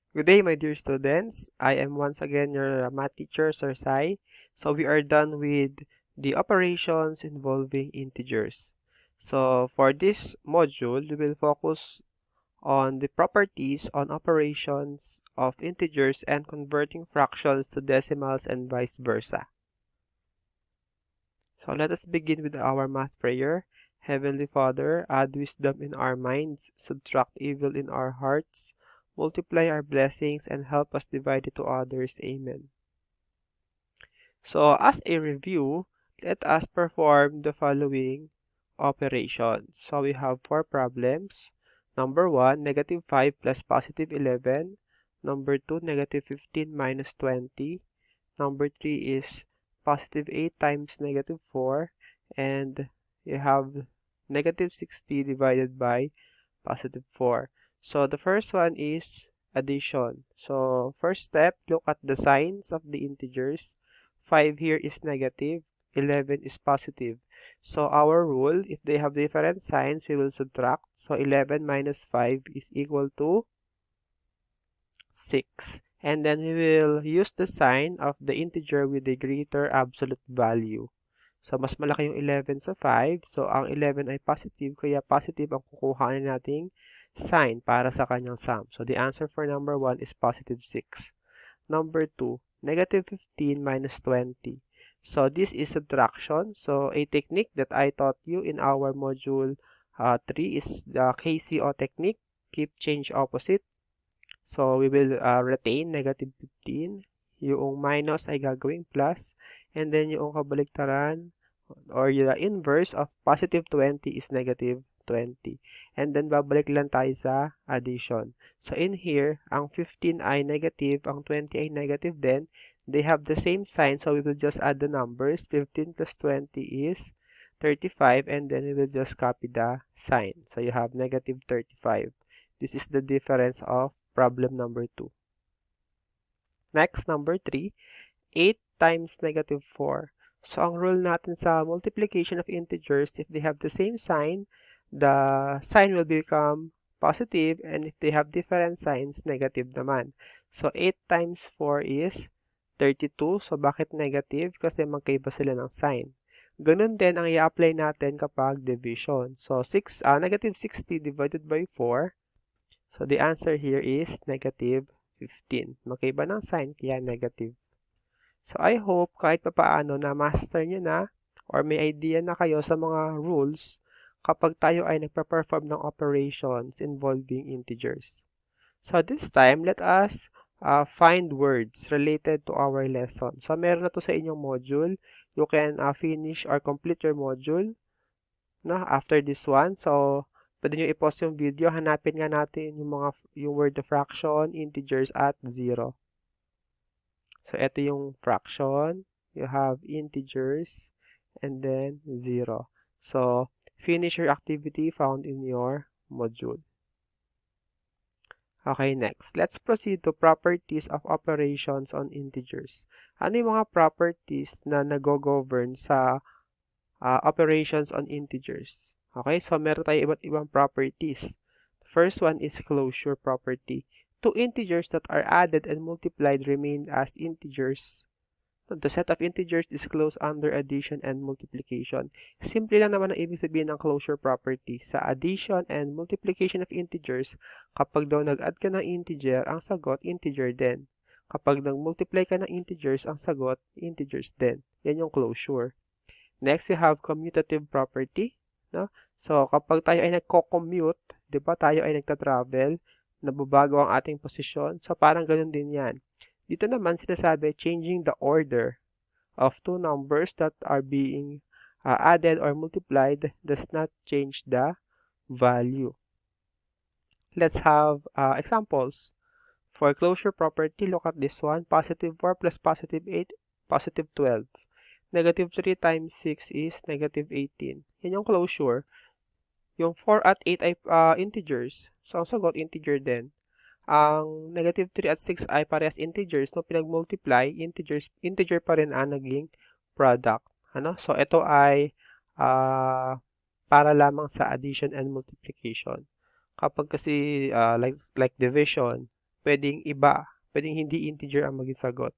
Good day, my dear students. I am once again your math teacher, Sir Sai. So we are done with the operations involving integers. So for this module, we will focus on the properties on operations of integers and converting fractions to decimals and vice versa. So let us begin with our math prayer. Heavenly Father, add wisdom in our minds, subtract evil in our hearts, multiply our blessings, and help us divide it to others. Amen. So as a review, let us perform the following operations. So we have 4 problems. Number 1, negative 5 plus positive 11. Number 2, negative 15 minus 20. Number 3 is positive 8 times negative 4. And you have negative 60 divided by positive 4. So the first one is addition. So first step, look at the signs of the integers. 5 here is negative, 11 is positive. So our rule, if they have different signs, we will subtract. So 11 minus 5 is equal to 6. And then we will use the sign of the integer with the greater absolute value. So, mas malaki yung 11 sa 5. So, ang 11 ay positive, kaya positive ang kukuhaan nating sign para sa kanyang sum. So, the answer for number 1 is positive 6. Number 2, negative 15 minus 20. So, this is subtraction. So, a technique that I taught you in our module 3 is the KCO technique, keep change opposite. So, we will retain negative 15. Yung minus ay gagawing plus. And then, yung kabaliktaran or the inverse of positive 20 is negative 20. And then, babalik lang tayo sa addition. So, in here, ang 15 ay negative, ang 20 ay negative din. They have the same sign, so we will just add the numbers. 15 plus 20 is 35, and then we will just copy the sign. So, you have negative 35. This is the difference of problem number 2. Next, number 3, 8 times negative 4. So, ang rule natin sa multiplication of integers, if they have the same sign, the sign will become positive, and if they have different signs, negative naman. So, 8 times 4 is 32. So, bakit negative? Kasi magkaiba sila ng sign. Ganun din ang i-apply natin kapag division. So, negative 60 divided by 4. So, the answer here is negative 15. Magkaiba ng sign, kaya negative. So, I hope kahit papaano na master nyo na or may idea na kayo sa mga rules kapag tayo ay nagpa-perform ng operations involving integers. So, this time, let us find words related to our lesson. So, meron na to sa inyong module. You can finish or complete your module after this one. So, pwede nyo i-pause yung video. Hanapin nga natin yung word of fraction, integers at 0. So, ito yung fraction. You have integers and then 0. So, finish your activity found in your module. Okay, next. Let's proceed to properties of operations on integers. Ano yung mga properties na nag-govern sa operations on integers? Okay, so meron tayo iba't ibang properties. First one is closure property. Two integers that are added and multiplied remain as integers. The set of integers is closed under addition and multiplication. Simple lang naman ang ibig sabihin ng closure property. Sa addition and multiplication of integers, kapag daw nag-add ka ng integer, ang sagot, integer din. Kapag nag-multiply ka ng integers, ang sagot, integers din. Yan yung closure. Next, you have commutative property. No? So, kapag tayo ay nagko-commute, di ba, tayo ay nagta-travel, nababago ang ating posisyon. So, parang ganun din yan. Dito naman sinasabi, changing the order of two numbers that are being added or multiplied does not change the value. Let's have examples. For closure property, look at this one. Positive 4 plus positive 8, positive 12. Negative 3 times 6 is negative 18. Yan yung closure. Yung 4 at 8 ay integers. So, ang sagot, integer din. Ang negative 3 at 6 ay parehas integers. No, pinag-multiply, integer pa rin ang naging product. Ano? So, ito ay para lamang sa addition and multiplication. Kapag kasi like division, pwedeng iba, pwedeng hindi integer ang maging sagot.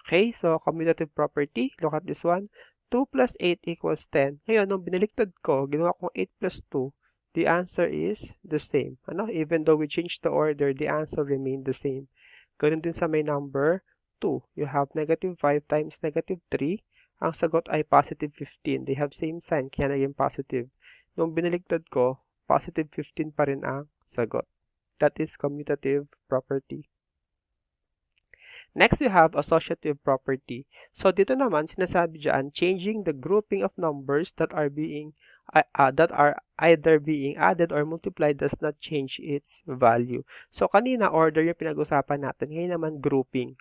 Okay, so commutative property, look at this one. 2 plus 8 equals 10. Ngayon, nung binaliktad ko, ginawa kong 8 plus 2, the answer is the same. Ano? Even though we changed the order, the answer remained the same. Ganun din sa may number 2. You have negative 5 times negative 3. Ang sagot ay positive 15. They have same sign, kaya naging positive. Nung binaliktad ko, positive 15 pa rin ang sagot. That is commutative property. Next, you have associative property. So, dito naman, sinasabi dyan, changing the grouping of numbers that are either being added or multiplied does not change its value. So, kanina, order yung pinag-usapan natin. Ngayon naman, grouping.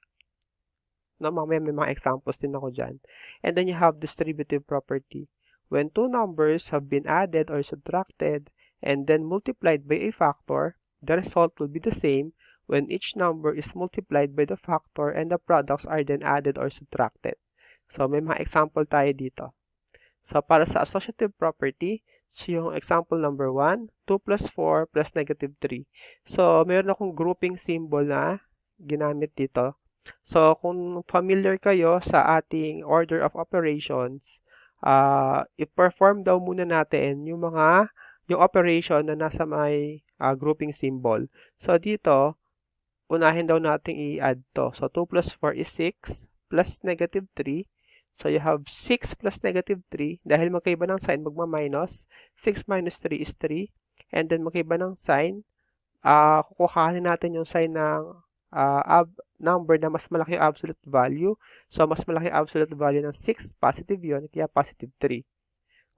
No, mamaya may mga examples din ako dyan. And then, you have distributive property. When two numbers have been added or subtracted and then multiplied by a factor, the result will be the same when each number is multiplied by the factor and the products are then added or subtracted. So, may mga example tayo dito. So, para sa associative property, so yung example number 1, 2 plus 4 plus negative 3. So, meron akong grouping symbol na ginamit dito. So, kung familiar kayo sa ating order of operations, i-perform daw muna natin yung operation na nasa may grouping symbol. So, dito, unahin daw natin i-add to. So, 2 plus 4 is 6 plus negative 3. So, you have 6 plus negative 3. Dahil magkaiba ng sign, magma-minus. 6 minus 3 is 3. And then, magkaiba ng sign, kukuhanin natin yung sign ng number na mas malaki yung absolute value. So, mas malaki yung absolute value ng 6, positive yun, kaya positive 3.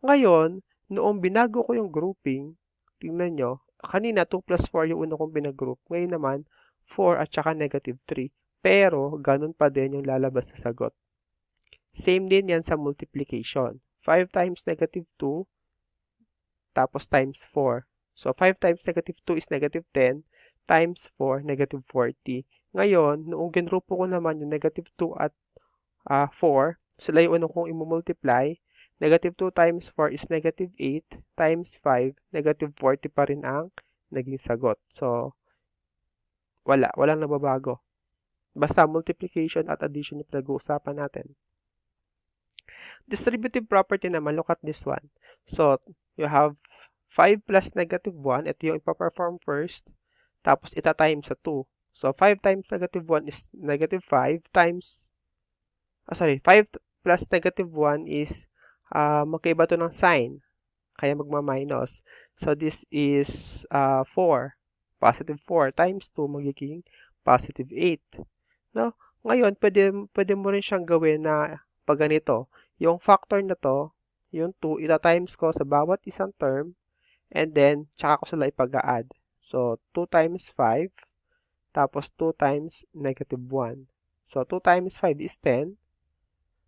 Ngayon, noong binago ko yung grouping, tingnan nyo, kanina 2 plus 4 yung una kong binagroup. Ngayon naman, 4 at saka negative 3. Pero, ganun pa din yung lalabas na sagot. Same din yan sa multiplication. 5 times negative 2, tapos times 4. So, 5 times negative 2 is negative 10, times 4, negative 40. Ngayon, noong ginrupo ko naman yung negative 2 at 4, sila yung unang kong imumultiply. Negative 2 times 4 is negative 8, times 5, negative 40 pa rin ang naging sagot. So, walang nababago. Basta multiplication at addition yung pinag-uusapan natin. Distributive property naman, look at this one. So, you have 5 plus negative 1. Ito yung ipaperform first. Tapos, ita-times sa 2. So, 5 times negative 1 is negative 5 times, 5 plus negative 1 is, magkaiba to ng sign. Kaya magma-minus. So, this is 4. Positive 4 times 2 magiging positive 8. No? Ngayon, pwede mo rin siyang gawin na pag ganito. Yung factor na to, yung 2, ita-times ko sa bawat isang term, and then, tsaka ko sila ipag-a-add. So, 2 times 5, tapos 2 times negative 1. So, 2 times 5 is 10,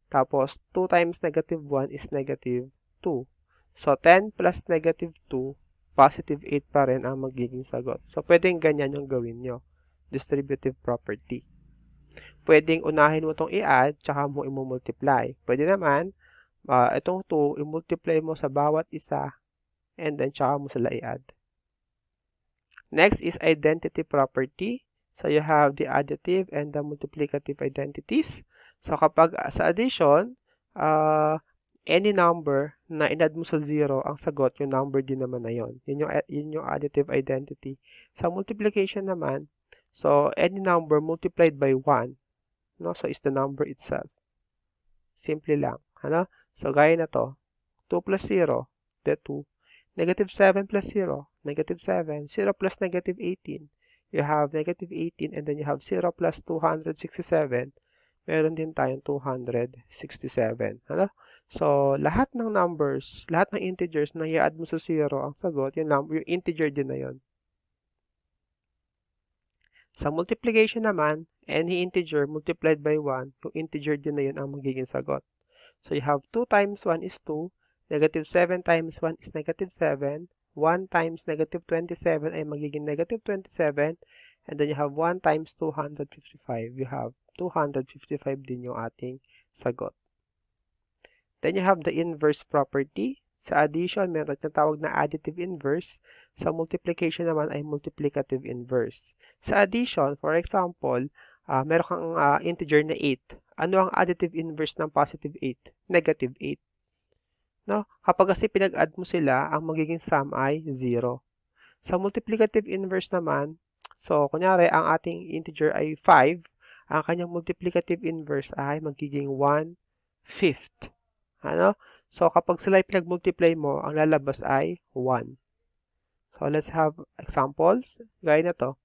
tapos 2 times negative 1 is negative 2. So, 10 plus negative 2, positive 8 pa rin ang magiging sagot. So, pwedeng ganyan yung gawin nyo. Distributive property. Pwedeng unahin mo itong i-add, tsaka mo i-multiply. Pwede naman, itong 2, i-multiply mo sa bawat isa, and then tsaka mo sila i-add. Next is identity property. So, you have the additive and the multiplicative identities. So, kapag sa addition, any number na in-add mo sa 0, ang sagot, yung number din naman na yun. Yun yung additive identity. Sa multiplication naman, so, any number multiplied by 1, no? So, is the number itself. Simple lang. Ano? So, gaya na to. 2 plus 0, the 2. Negative 7 plus 0, negative 7. 0 plus negative 18. You have negative 18, and then you have 0 plus 267. Meron din tayong 267. Ano? So, lahat ng numbers, lahat ng integers na i-add mo sa 0, ang sagot, yung integer din na yun. Sa multiplication naman, any integer multiplied by 1, yung integer din na yun ang magiging sagot. So, you have 2 times 1 is 2, negative 7 times 1 is negative 7, 1 times negative 27 ay magiging negative 27, and then you have 1 times 255. You have 255 din yung ating sagot. Then you have the inverse property. Sa addition, meron tawag na additive inverse. Sa multiplication naman ay multiplicative inverse. Sa addition, for example, meron kang integer na 8. Ano ang additive inverse ng positive 8? Negative 8. No? Kapag kasi pinag-add mo sila, ang magiging sum ay 0. Sa multiplicative inverse naman, so kunyari ang ating integer ay 5, ang kanyang multiplicative inverse ay magiging 1/5. Ano? So kapag sila ay pinag-multiply mo, ang lalabas ay 1. So let's have examples. Gaya na to.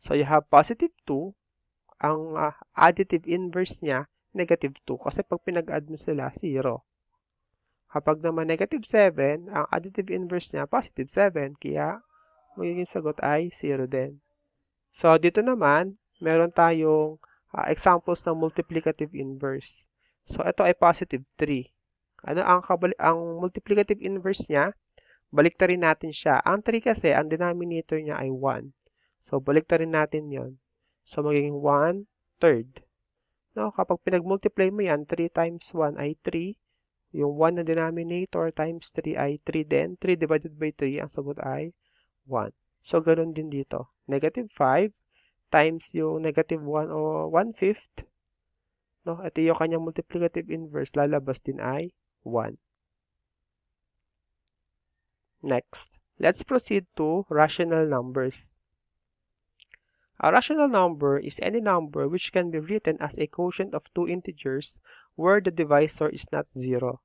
So you have positive 2, ang additive inverse niya, negative 2. Kasi pag pinag-add mo sila, 0. Kapag naman negative 7, ang additive inverse niya, positive 7. Kaya, magiging sagot ay 0 din. So, dito naman, meron tayong examples ng multiplicative inverse. So, ito ay positive 3. Ano ang multiplicative inverse niya? Baliktarin natin siya. Ang 3 kasi, ang denominator niya ay 1. So, baliktarin natin yon. So, magiging 1/3. No, kapag pinag-multiply mo yan, 3 times 1 ay 3. Yung 1 na denominator times 3 ay 3 din. 3 divided by 3, ang sagot ay 1. So, ganun din dito. Negative 5 times yung negative 1 o 1/5. No, ito yung kanyang multiplicative inverse. Lalabas din ay 1. Next, let's proceed to rational numbers. A rational number is any number which can be written as a quotient of two integers where the divisor is not 0.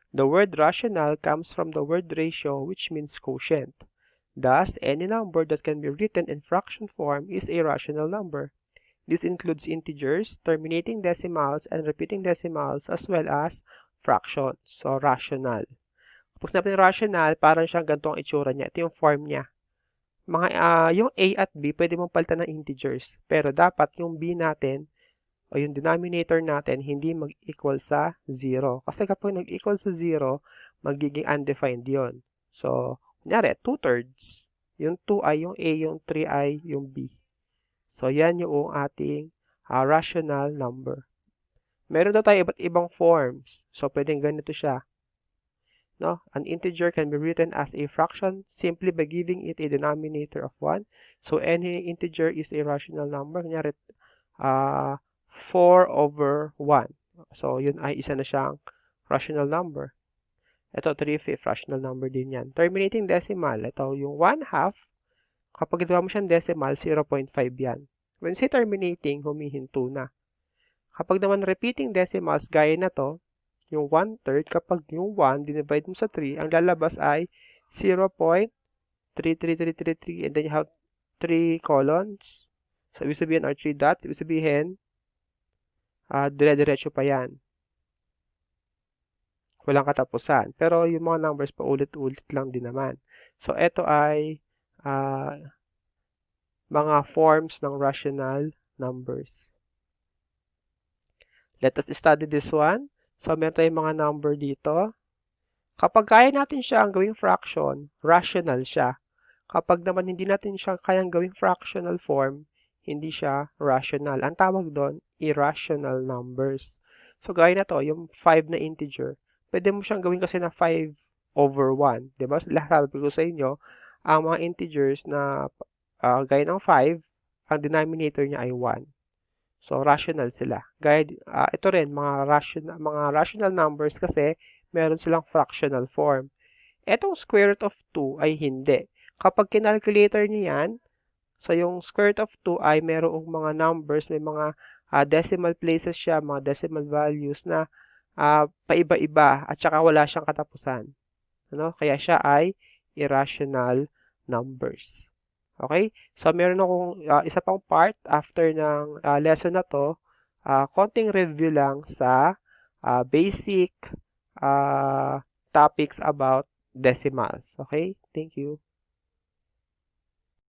The word rational comes from the word ratio, which means quotient. Thus, any number that can be written in fraction form is a rational number. This includes integers, terminating decimals, and repeating decimals, as well as fractions. So, rational. Kapag sinabi ng rational, parang siyang ganito ang itsura niya. Ito yung form niya. Yung A at B, pwede mong palitan ng integers. Pero dapat yung B natin, o yung denominator natin, hindi mag-equal sa 0. Kasi kapag nag-equal sa 0, magiging undefined yon. So, kunyari, 2/3. Yung 2 ay yung A, yung 3 ay yung B. So, yan yung ating rational number. Meron daw tayo iba't ibang forms. So, pwedeng ganito siya. No? An integer can be written as a fraction simply by giving it a denominator of 1. So, any integer is a rational number. Kunyari, 4/1. So, yun ay isa na siyang rational number. Ito, 3/5, rational number din yan. Terminating decimal, ito yung 1/2. Kapag ginawa mo siyang decimal, 0.5 yan. When say terminating, humihinto na. Kapag naman repeating decimals, gaya na to, yung 1/3, kapag yung 1, dinivide mo sa 3, ang lalabas ay 0.33333, and then you have 3 colons. So, ibig sabihin are 3 dots. Ibig sabihin, dire-diretso pa yan. Walang katapusan. Pero yung mga numbers pa ulit-ulit lang din naman. So, ito ay mga forms ng rational numbers. Let us study this one. So, meron tayong mga number dito. Kapag kaya natin siya ang gawing fraction, rational siya. Kapag naman hindi natin siya kayang gawing fractional form, hindi siya rational. Ang tawag doon, irrational numbers. So, gaya na to, yung 5 na integer. Pwede mo siyang gawin kasi na 5/1. Diba? Sabi ko sa inyo, ang mga integers na gaya ng 5, ang denominator niya ay 1. So, rational sila. Gaya, ito rin, mga rational numbers kasi meron silang fractional form. Etong square root of 2 ay hindi. Kapag kinalculator niyo yan, so yung square root of 2 ay merong mga numbers, may mga decimal places siya, mga decimal values na paiba-iba at saka wala siyang katapusan. Ano? Kaya siya ay irrational numbers. Okay? So, meron akong isa pang part after ng lesson na to. Konting review lang sa basic topics about decimals. Okay? Thank you.